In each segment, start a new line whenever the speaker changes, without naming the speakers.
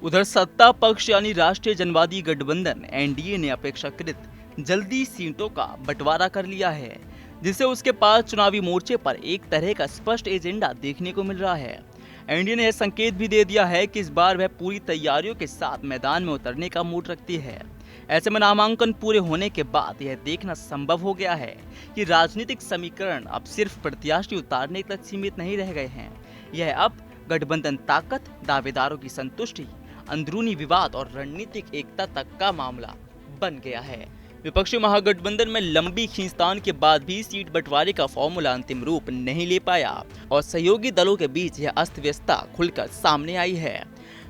उधर सत्ता पक्ष यानी राष्ट्रीय जनवादी गठबंधन एनडीए ने अपेक्षाकृत जल्दी सीटों का बंटवारा कर लिया है, जिससे उसके पास चुनावी मोर्चे पर एक तरह का स्पष्ट एजेंडा देखने को मिल रहा है। एनडीए ने यह संकेत भी दे दिया है कि इस बार वह पूरी तैयारियों के साथ मैदान में उतरने का मूड रखती है। ऐसे में नामांकन पूरे होने के बाद यह देखना संभव हो गया है कि राजनीतिक समीकरण अब सिर्फ प्रत्याशी उतारने तक सीमित नहीं रह गए हैं। यह अब गठबंधन ताकत, दावेदारों की संतुष्टि, अंदरूनी विवाद और रणनीतिक एकता तक का मामला बन गया है। विपक्षी महागठबंधन में लंबी खींचतान के बाद भी सीट बंटवारे का फॉर्मूला अंतिम रूप नहीं ले पाया और सहयोगी दलों के बीच यह अस्त व्यस्तता खुलकर सामने आई है।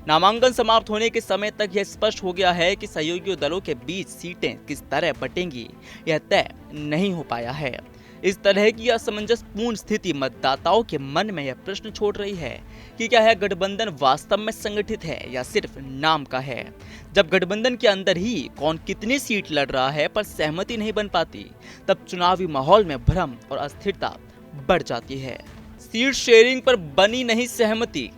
नामांकन समाप्त होने के समय तक यह स्पष्ट हो गया है कि सहयोगी दलों के बीच सीटें किस तरह बटेंगी, यह तय नहीं हो पाया है। इस तरह की असमंजसपूर्ण स्थिति मतदाताओं के मन में यह प्रश्न छोड़ रही है कि क्या यह गठबंधन वास्तव में संगठित है या सिर्फ नाम का है। जब गठबंधन के अंदर ही कौन कितनी सीट लड़ रहा है पर सहमति नहीं बन पाती, तब चुनावी माहौल में भ्रम और अस्थिरता बढ़ जाती है। सीट शेयरिंग पर बनी नहीं सहमति,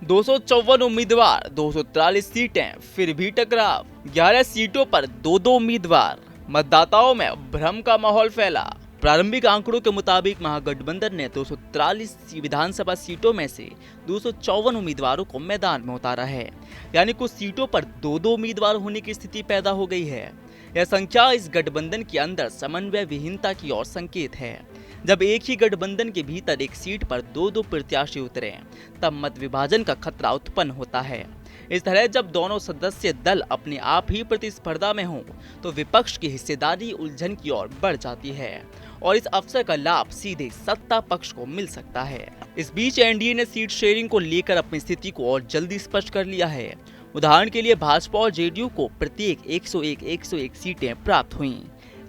254 उम्मीदवार, 243 सीटें, फिर भी टकराव, 11 सीटों पर 2-2 उम्मीदवार, मतदाताओं में भ्रम का माहौल फैला। प्रारंभिक आंकड़ों के मुताबिक महागठबंधन ने 243 विधानसभा सीटों में से 254 उम्मीदवारों को मैदान में उतारा है, यानी कुछ सीटों पर 2-2 उम्मीदवार होने की स्थिति पैदा हो गई है। यह संख्या इस गठबंधन के अंदर समन्वय विहीनता की ओर संकेत है। जब एक ही गठबंधन के भीतर एक सीट पर 2-2 प्रत्याशी उतरे, तब मत विभाजन का खतरा उत्पन्न होता है। इस तरह जब दोनों सदस्य दल अपने आप ही प्रतिस्पर्धा में हों, तो विपक्ष की हिस्सेदारी उलझन की ओर बढ़ जाती है और इस अवसर का लाभ सीधे सत्ता पक्ष को मिल सकता है। इस बीच एनडीए ने सीट शेयरिंग को लेकर अपनी स्थिति को और जल्दी स्पष्ट कर लिया है। उदाहरण के लिए भाजपा और जेडीयू को प्रत्येक 101 सीटें प्राप्त हुईं,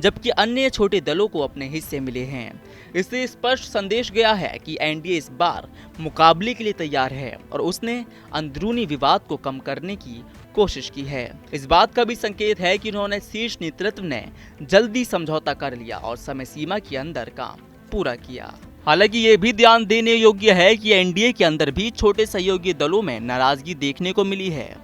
जबकि अन्य छोटे दलों को अपने हिस्से मिले हैं। इससे स्पष्ट संदेश गया है कि एनडीए इस बार मुकाबले के लिए तैयार है और उसने अंदरूनी विवाद को कम करने की कोशिश की है। इस बात का भी संकेत है कि उन्होंने शीर्ष नेतृत्व ने जल्दी समझौता कर लिया और समय सीमा के अंदर काम पूरा किया। हालांकि ये भी ध्यान देने योग्य है कि एनडीए के अंदर भी छोटे सहयोगी दलों में नाराजगी देखने को मिली है।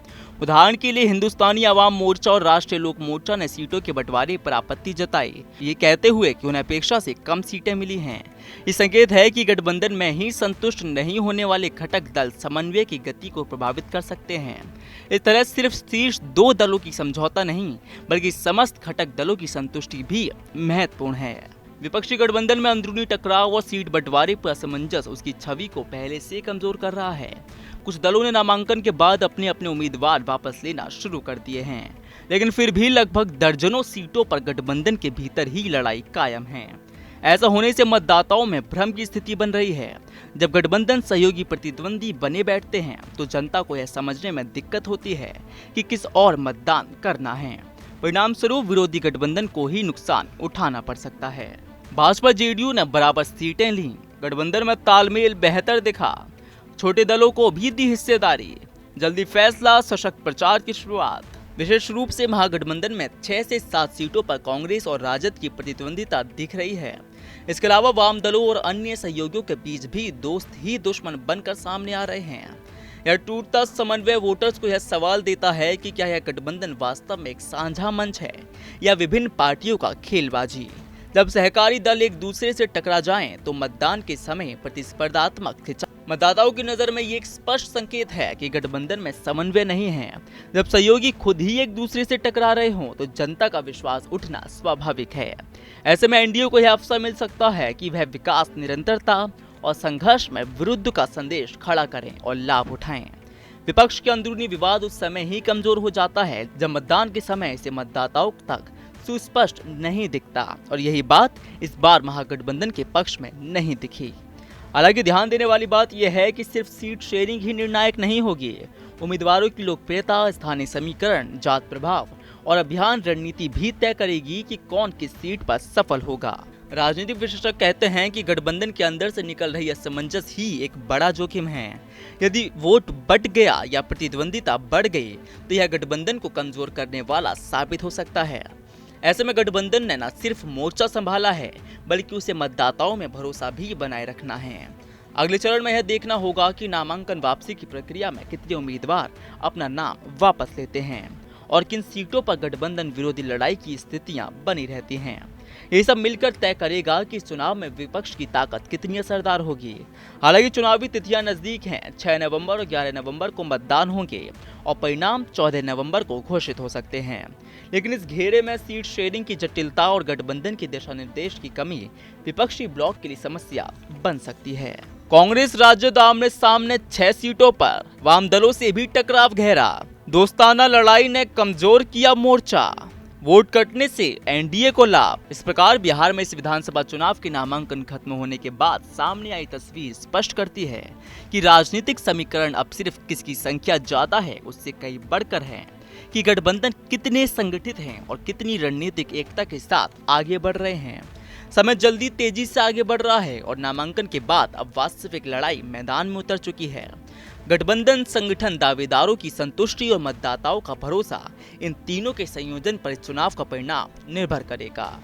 उदाहरण के लिए हिंदुस्तानी अवाम मोर्चा और राष्ट्रीय लोक मोर्चा ने सीटों के बंटवारे पर आपत्ति जताई, ये कहते हुए कि उन्हें अपेक्षा से कम सीटें मिली हैं। ये संकेत है कि गठबंधन में ही संतुष्ट नहीं होने वाले घटक दल समन्वय की गति को प्रभावित कर सकते हैं। इस तरह सिर्फ शीर्ष 2 दलों की समझौता नहीं, बल्कि समस्त घटक दलों की संतुष्टि भी महत्वपूर्ण है। विपक्षी गठबंधन में अंदरूनी टकराव और सीट बंटवारे पर असमंजस उसकी छवि को पहले से कमजोर कर रहा है। कुछ दलों ने नामांकन के बाद अपने अपने उम्मीदवार वापस लेना शुरू कर दिए हैं, लेकिन फिर भी लगभग दर्जनों सीटों पर गठबंधन के भीतर ही लड़ाई कायम है। ऐसा होने से मतदाताओं में भ्रम की स्थिति बन रही है। जब गठबंधन सहयोगी प्रतिद्वंदी बने बैठते हैं, तो जनता को यह समझने में दिक्कत होती है कि किस और मतदान करना है। परिणाम स्वरूप विरोधी गठबंधन को ही नुकसान उठाना पड़ सकता है। भाजपा जेडीयू ने बराबर सीटें ली, गठबंधन में तालमेल बेहतर दिखा, छोटे दलों को भी दी हिस्सेदारी, जल्दी फैसला, सशक्त प्रचार की शुरुआत। विशेष रूप से महागठबंधन में 6 से 7 सीटों पर कांग्रेस और राजद की प्रतिद्वंदिता दिख रही है। इसके अलावा वाम दलों और अन्य सहयोगियों के बीच भी दोस्त ही दुश्मन बनकर सामने आ रहे हैं। यह टूटता समन्वय वोटर्स को यह सवाल देता है कि क्या यह गठबंधन वास्तव में एक साझा मंच है या विभिन्न पार्टियों का खेलबाजी। जब सहकारी दल एक दूसरे से टकरा जाएं, तो मतदान के समय प्रतिस्पर्धात्मक खिंचाव मतदाताओं की नजर में ये एक स्पष्ट संकेत है कि गठबंधन में समन्वय नहीं है। जब सहयोगी खुद ही एक दूसरे से टकरा रहे हों, तो जनता का विश्वास उठना स्वाभाविक है। ऐसे में एनडीए को यह अवसर मिल सकता है कि वह विकास, निरंतरता और संघर्ष में विरुद्ध का संदेश खड़ा करें और लाभ उठाएं। विपक्ष के अंदरूनी विवाद उस समय ही कमजोर हो जाता है जब मतदान के समय इसे मतदाताओं तक सुस्पष्ट नहीं दिखता, और यही बात इस बार महागठबंधन के पक्ष में नहीं दिखी। हालांकि ध्यान देने वाली बात यह है कि सिर्फ सीट शेयरिंग ही निर्णायक नहीं होगी। उम्मीदवारों की लोकप्रियता, स्थानीय समीकरण, जात प्रभाव और अभियान रणनीति भी तय करेगी कि कौन किस सीट पर सफल होगा। राजनीतिक विशेषज्ञ कहते हैं कि गठबंधन के अंदर से निकल रही असमंजस ही एक बड़ा जोखिम है। यदि वोट बट गया या प्रतिद्वंदिता बढ़ गई, तो यह गठबंधन को कमजोर करने वाला साबित हो सकता है। ऐसे में गठबंधन ने न सिर्फ मोर्चा संभाला है, बल्कि उसे मतदाताओं में भरोसा भी बनाए रखना है। अगले चरण में यह देखना होगा कि नामांकन वापसी की प्रक्रिया में कितने उम्मीदवार अपना नाम वापस लेते हैं और किन सीटों पर गठबंधन विरोधी लड़ाई की स्थितियां बनी रहती हैं। ये सब मिलकर तय करेगा कि इस चुनाव में विपक्ष की ताकत कितनी असरदार होगी। हालांकि चुनावी तिथियां नजदीक हैं, 6 नवंबर और 11 नवंबर को मतदान होंगे और परिणाम 14 नवंबर को घोषित हो सकते हैं। लेकिन इस घेरे में सीट शेयरिंग की जटिलता और गठबंधन के दिशा निर्देश की कमी विपक्षी ब्लॉक के लिए समस्या बन सकती है। कांग्रेस राजद आमने सामने 6 सीटों पर, वाम दलों से भी टकराव गहरा, दोस्ताना लड़ाई ने कमजोर किया मोर्चा, वोट कटने से एनडीए को लाभ। इस प्रकार बिहार में इस विधानसभा चुनाव के नामांकन खत्म होने के बाद सामने आई तस्वीर स्पष्ट करती है कि राजनीतिक समीकरण अब सिर्फ किसकी संख्या ज्यादा है उससे कहीं बढ़कर है कि गठबंधन कितने संगठित हैं और कितनी रणनीतिक एकता के साथ आगे बढ़ रहे हैं। समय जल्दी तेजी से आगे बढ़ रहा है और नामांकन के बाद अब वास्तविक लड़ाई मैदान में उतर चुकी है। गठबंधन संगठन, दावेदारों की संतुष्टि और मतदाताओं का भरोसा, इन तीनों के संयोजन पर इस चुनाव का परिणाम निर्भर करेगा।